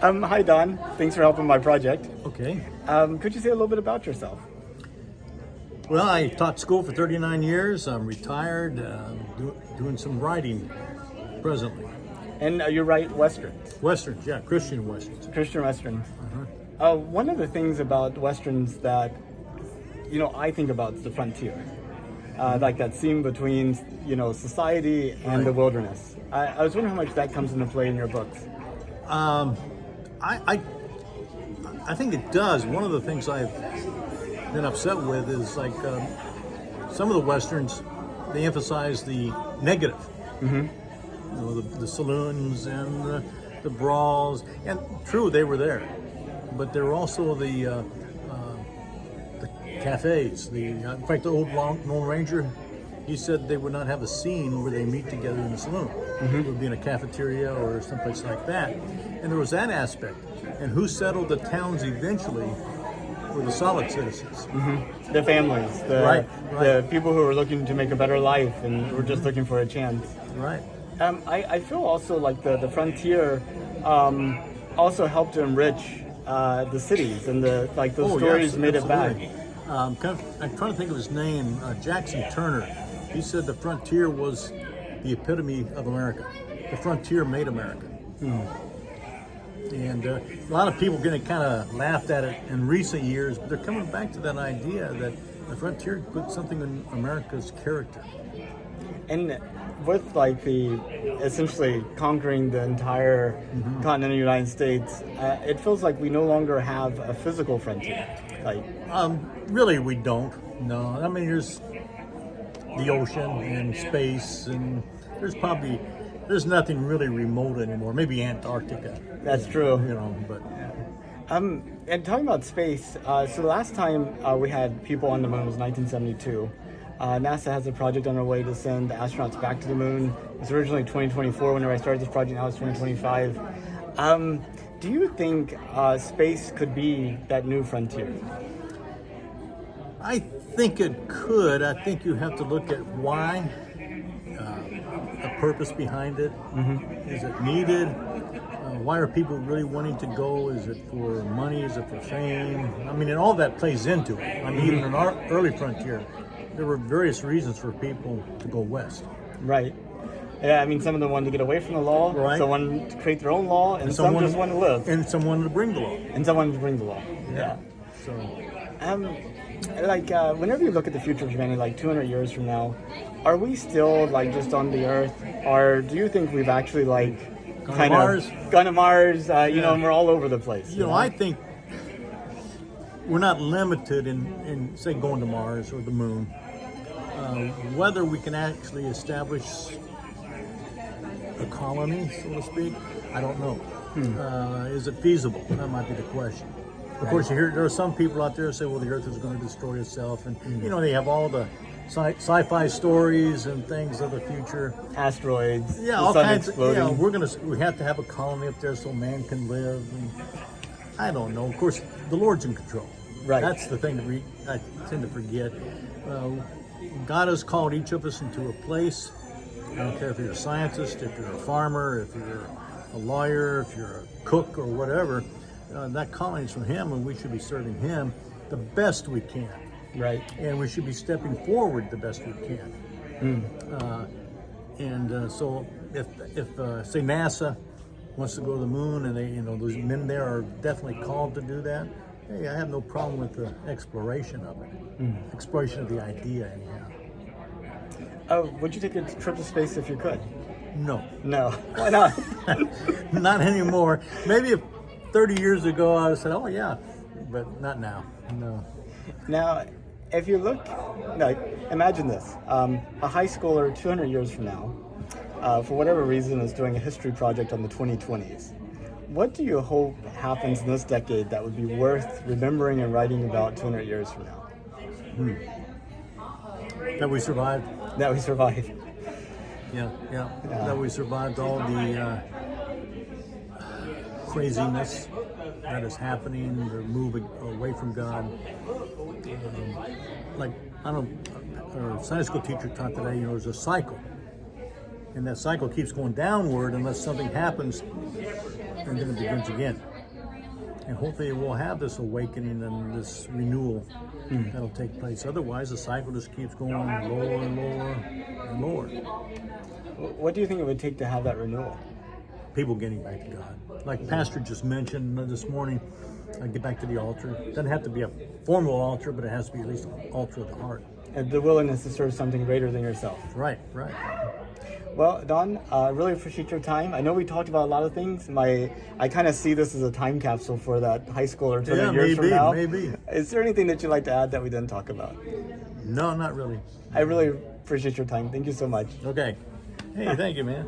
Hi, Don. Thanks for helping my project. Okay. Could you say a little bit about yourself? Well, I taught school for 39 years. I'm retired, doing some writing presently. And you write Westerns, Westerns, yeah, Christian Westerns. Christian Westerns. One of the things about Westerns that, I think about is the frontier. Like that scene between, society and the wilderness. I was wondering how much that comes into play in your books. I think it does. One of the things I've been upset with is like some of the Westerns, they emphasize the negative. The saloons and the brawls. And true, they were there. But there were also the cafes. In fact, the old Lone Ranger, he said they would not have a scene where they meet together in the saloon. It would be in a cafeteria or someplace like that. And there was that aspect. And who settled the towns eventually were the solid citizens. The families, Right. the people who were looking to make a better life and were just looking for a chance. Right. I feel also like the frontier also helped to enrich the cities and those stories yes, made it back. absolutely. I'm trying to think of his name, Jackson Turner. He said the frontier was the epitome of America. The frontier made America. And a lot of people getting kind of laughed at it in recent years, but they're coming back to that idea that the frontier put something in America's character. And with the essentially conquering the entire continental United States, it feels like we no longer have a physical frontier. Really, we don't. No, I mean, there's the ocean and space, and there's nothing really remote anymore. Maybe Antarctica. That's true. But and talking about space, so the last time we had people on the moon was 1972. NASA has a project underway to send astronauts back to the moon. It was originally 2024 whenever I started this project. Now it's 2025. Do you think space could be that new frontier? I think it could. I think you have to look at why, the purpose behind it. Is it needed? Why are people really wanting to go? Is it for money? Is it for fame? I mean, and all that plays into it. I mean, even in our early frontier, there were various reasons for people to go west. Right. Yeah, I mean, some of them wanted to get away from the law, Right. some wanted to create their own law, and some just wanted to live. And some wanted to bring the law. And some wanted to bring the law. Yeah. So, whenever you look at the future of humanity, 200 years from now, are we still just on the Earth, or do you think we've actually Gone to Mars? Gone to Mars? And we're all over the place. I think we're not limited in say going to Mars or the moon. Whether we can actually establish a colony, so to speak, I don't know. Is it feasible? That might be the question. Of course, there are some people out there who say, well, the Earth is going to destroy itself. And, they have all the sci-fi stories and things of the future. Asteroids, Yeah, the all sun kinds exploding. we have to have a colony up there so man can live. And I don't know. Of course, the Lord's in control. Right. That's the thing that I tend to forget. God has called each of us into a place. I don't care if you're a scientist, if you're a farmer, if you're a lawyer, if you're a cook or whatever. That calling is from Him, and we should be serving Him the best we can. Right. And we should be stepping forward the best we can. So if say NASA wants to go to the moon, and those men there are definitely called to do that, hey, I have no problem with the exploration of it. Exploration of the idea, anyhow. Would you take a trip to space if you could? No. Why not? Not anymore. Maybe if 30 years ago I would have said, oh yeah, but not now. No. Now, if you look, imagine this. A high schooler 200 years from now, for whatever reason, is doing a history project on the 2020s. What do you hope happens in this decade that would be worth remembering and writing about 200 years from now? That we survived. That we survived. Yeah. That we survived all the craziness that is happening, the move away from God. Our Sunday school teacher taught today, there's a cycle. And that cycle keeps going downward unless something happens, and then it begins again. And hopefully we'll have this awakening and this renewal that'll take place. Otherwise, the cycle just keeps going lower and lower and lower. What do you think it would take to have that renewal? People getting back to God. Like Pastor just mentioned this morning, get back to the altar. It doesn't have to be a formal altar, but it has to be at least an altar of the heart. And the willingness to serve something greater than yourself. Right, right. Well, Don, I really appreciate your time. I know we talked about a lot of things. I kind of see this as a time capsule for that high schooler 20 years from now. Maybe. Is there anything that you'd like to add that we didn't talk about? No, not really. I really appreciate your time. Thank you so much. Okay. Hey, thank you, man.